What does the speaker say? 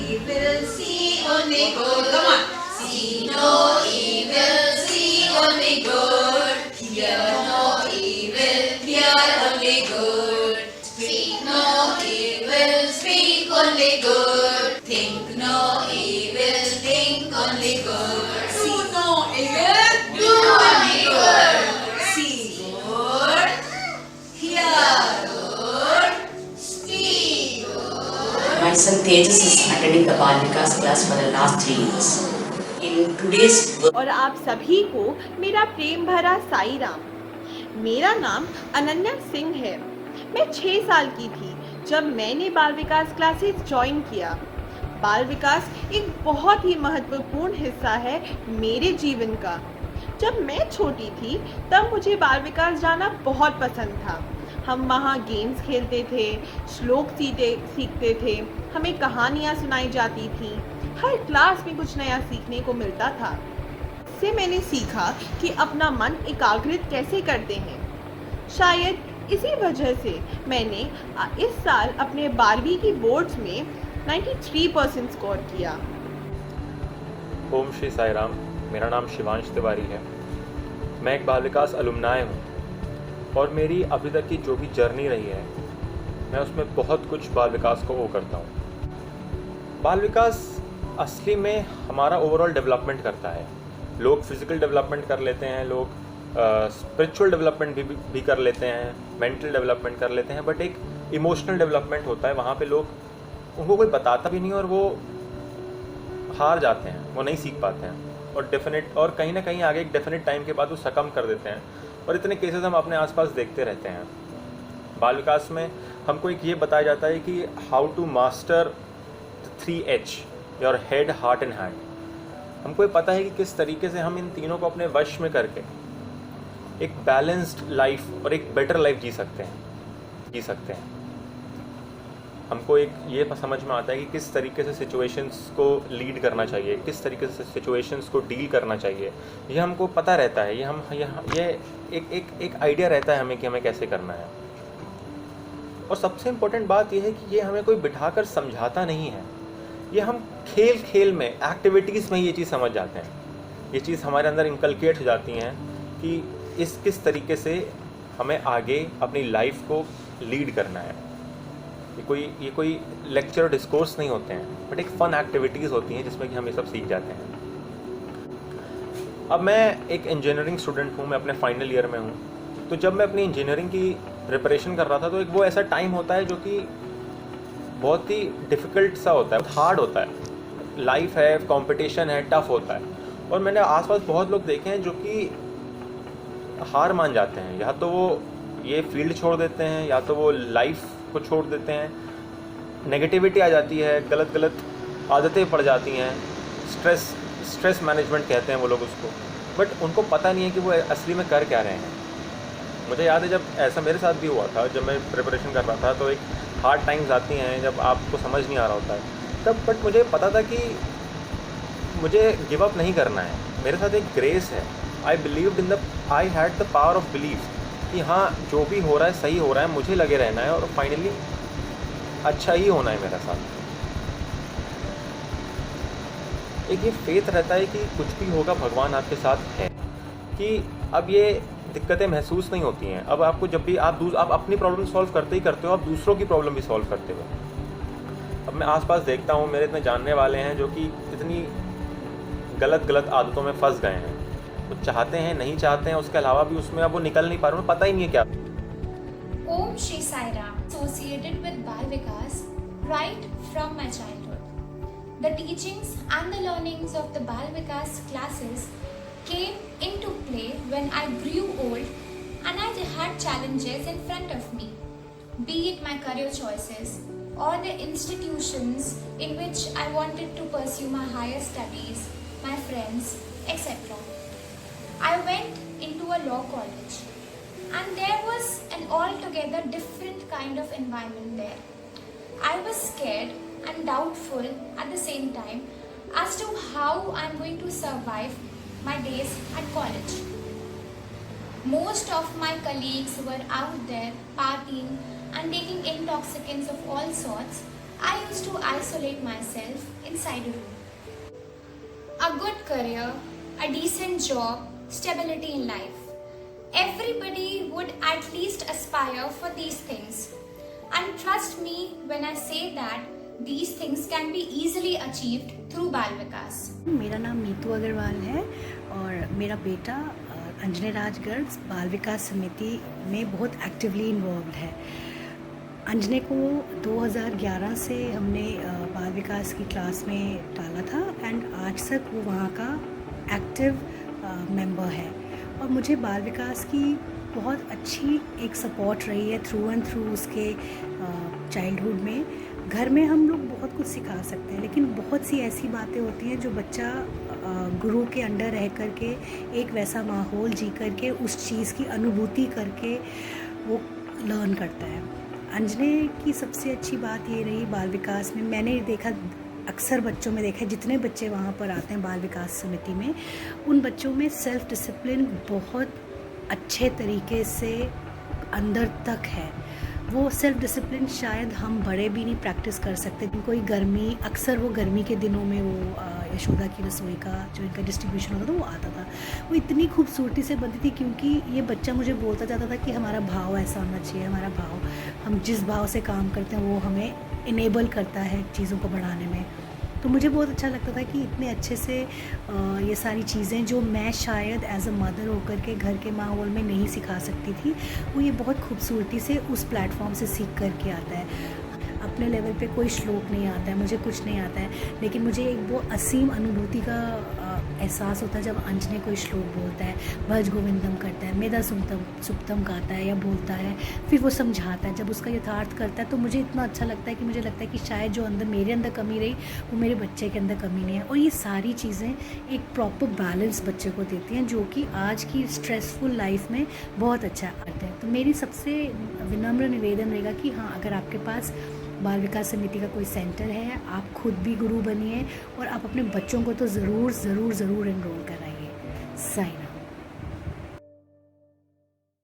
evil, see only good. Come on. See no evil, see only good. Hear no evil, hear only good. Speak no evil, speak only good. Think no evil, think only good. Do no evil, do only good. See good, hear good, speak good. My son Tejas is attending the Bal Vikas class for the last 3 years. In today's और आप सभी को मेरा प्रेम भरा साई राम। मेरा नाम अनन्या सिंह है। मैं 6 साल की थी जब मैंने बाल विकास क्लासेस ज्वाइन किया। बाल विकास एक बहुत ही महत्वपूर्ण हिस्सा है मेरे जीवन का। जब मैं छोटी थी तब मुझे बाल विकास जाना बहुत पसंद था। हम वहाँ गेम्स खेलते थे, श्लोक सीखते थे, हमें कहानियाँ सुनाई जाती थी। हर क्लास में कुछ नया सीखने को मिलता था। इससे मैंने सीखा कि अपना मन एकाग्रित कैसे करते हैं। शायद इसी वजह से मैंने इस साल अपने 12वीं की बोर्ड्स में 93% स्कोर किया। ओम श्री साई राम। मेरा नाम शिवांश तिवारी है। मैं एक बाल विकास अलुमनाय हूँ और मेरी अभी तक की जो भी जर्नी रही है मैं उसमें बहुत कुछ बाल विकास को वो करता हूँ। बाल विकास असली में हमारा ओवरऑल डेवलपमेंट करता है। लोग फिज़िकल डेवलपमेंट कर लेते हैं, लोग स्पिरिचुअल डेवलपमेंट भी कर लेते हैं, मेंटल डेवलपमेंट कर लेते हैं, बट एक इमोशनल डेवलपमेंट होता है। वहाँ पे लोग उनको कोई बताता भी नहीं और वो हार जाते हैं, वो नहीं सीख पाते हैं और कहीं ना कहीं आगे एक डेफिनेट टाइम के बाद वो सकम कर देते हैं। और इतने केसेस हम अपने आसपास देखते रहते हैं। बाल विकास में हमको एक ये बताया जाता है कि how to master 3H, your head, heart and hand. हमको ये पता है कि किस तरीके से हम इन तीनों को अपने वश में करके एक बैलेंस्ड लाइफ और एक बेटर लाइफ जी सकते हैं। हमको एक ये समझ में आता है कि किस तरीके से सिचुएशंस को लीड करना चाहिए, किस तरीके से सिचुएशंस को डील करना चाहिए। ये हमको पता रहता है, ये एक आइडिया रहता है हमें कि हमें कैसे करना है। और सबसे इम्पोर्टेंट बात यह है कि ये हमें कोई बिठाकर समझाता नहीं है। ये हम खेल में, एक्टिविटीज़ में ये चीज़ समझ जाते हैं। ये चीज़ हमारे अंदर इनकलकेट हो जाती हैं कि किस तरीके से हमें आगे अपनी लाइफ को लीड करना है। ये कोई लेक्चर और डिस्कोर्स नहीं होते हैं, बट एक फ़न एक्टिविटीज़ होती हैं जिसमें कि हम ये सब सीख जाते हैं। अब मैं एक इंजीनियरिंग स्टूडेंट हूँ, मैं अपने फाइनल ईयर में हूँ। तो जब मैं अपनी इंजीनियरिंग की प्रिपरेशन कर रहा था तो एक वो ऐसा टाइम होता है जो कि बहुत ही डिफ़िकल्ट सा होता है, हार्ड होता है। लाइफ है, कंपटीशन है, टफ़ होता है। और मैंने आसपास बहुत लोग देखे हैं जो कि हार मान जाते हैं। या तो वो ये फील्ड छोड़ देते हैं, या तो वो लाइफ को छोड़ देते हैं। नेगेटिविटी आ जाती है, गलत आदतें पड़ जाती हैं। स्ट्रेस मैनेजमेंट कहते हैं वो लोग उसको, बट उनको पता नहीं है कि वो असली में कर क्या रहे हैं। मुझे याद है जब ऐसा मेरे साथ भी हुआ था, जब मैं प्रिपरेशन कर रहा था तो एक हार्ड टाइम्स आती हैं जब आपको समझ नहीं आ रहा होता है तब, बट मुझे पता था कि मुझे गिव अप नहीं करना है। मेरे साथ एक ग्रेस है। I had the power of belief कि हाँ, जो भी हो रहा है सही हो रहा है, मुझे लगे रहना है और फाइनली अच्छा ही होना है मेरा साथ। एक ये फेथ रहता है कि कुछ भी होगा भगवान आपके साथ है, कि अब ये दिक्कतें महसूस नहीं होती हैं। अब आपको जब भी आप अपनी प्रॉब्लम सॉल्व करते ही करते हो, आप दूसरों की प्रॉब्लम भी सॉल्व करते हो। अब मैं आसपास देखता हूँ, मेरे इतने जानने वाले हैं जो कि इतनी गलत आदतों में फंस गए हैं। वो चाहते हैं, नहीं चाहते हैं, उसके अलावा भी उसमें अब वो निकल नहीं पा रहे, उन्हें पता ही नहीं है क्या। Om Shri Sai Ram, associated with Bal Vikas right from my childhood. The teachings and the learnings of the Bal Vikas classes came into play when I grew old and I had challenges in front of me, be it my career choices or the institutions in which I wanted to pursue my higher studies, my friends, etc. I went into a law college and there was an altogether different kind of environment there. I was scared and doubtful at the same time as to how I'm going to survive my days at college. Most of my colleagues were out there partying and taking intoxicants of all sorts, I used to isolate myself inside a room. A good career, a decent job, stability in life. Everybody would at least aspire for these things. And trust me when I say that these things can be easily achieved through Bal Vikas. मेरा नाम नीतू अग्रवाल है और मेरा बेटा अंजने राज girls बाल विकास समिति में बहुत एक्टिवली इन्वॉल्व है। अंजने को 2011 से हमने बाल विकास की क्लास में डाला था एंड आज तक वो वहाँ का एक्टिव मेंबर है और मुझे बाल विकास की बहुत अच्छी एक सपोर्ट रही है थ्रू एंड थ्रू उसके चाइल्डहुड में। घर में हम लोग बहुत कुछ सिखा सकते हैं लेकिन बहुत सी ऐसी बातें होती हैं जो बच्चा गुरु के अंडर रह करके एक वैसा माहौल जी करके उस चीज़ की अनुभूति करके वो लर्न करता है। अंजने की सबसे अच्छी बात ये रही बाल विकास में, मैंने देखा अक्सर बच्चों में देखा है जितने बच्चे वहाँ पर आते हैं बाल विकास समिति में, उन बच्चों में सेल्फ डिसिप्लिन बहुत अच्छे तरीके से अंदर तक है। वो सेल्फ डिसिप्लिन शायद हम बड़े भी नहीं प्रैक्टिस कर सकते। कोई गर्मी, अक्सर वो गर्मी के दिनों में वो यशोदा की रसोई का जो इनका डिस्ट्रीब्यूशन होता था वो आता था, वो इतनी खूबसूरती से बनती थी क्योंकि ये बच्चा मुझे बोलता जाता था कि हमारा भाव ऐसा होना चाहिए, हमारा भाव, हम जिस भाव से काम करते हैं वो हमें इनेबल करता है चीज़ों को बढ़ाने में। तो मुझे बहुत अच्छा लगता था कि इतने अच्छे से ये सारी चीज़ें जो मैं शायद एज अ मदर होकर के घर के माहौल में नहीं सिखा सकती थी, वो ये बहुत खूबसूरती से उस प्लेटफॉर्म से सीख करके आता है। अपने लेवल पे कोई श्लोक नहीं आता है, मुझे कुछ नहीं आता है, लेकिन मुझे एक वो असीम अनुभूति का एहसास होता है जब अंजने कोई श्लोक बोलता है, भज गोविंदम करता है, मेधा सुप्तम गाता है या बोलता है, फिर वो समझाता है, जब उसका यथार्थ करता है तो मुझे इतना अच्छा लगता है कि मुझे लगता है कि शायद जो अंदर मेरे अंदर कमी रही वो मेरे बच्चे के अंदर कमी नहीं है। और ये सारी चीज़ें एक प्रॉपर बैलेंस बच्चे को देती हैं जो कि आज की स्ट्रेसफुल लाइफ में बहुत अच्छा आता है। तो मेरी सबसे विनम्र निवेदन रहेगा कि हाँ, अगर आपके पास बाल विकास समिति का कोई सेंटर है, आप खुद भी गुरु बनिए और आप अपने बच्चों को तो ज़रूर ज़रूर ज़रूर एनरोल कराइए। साइन।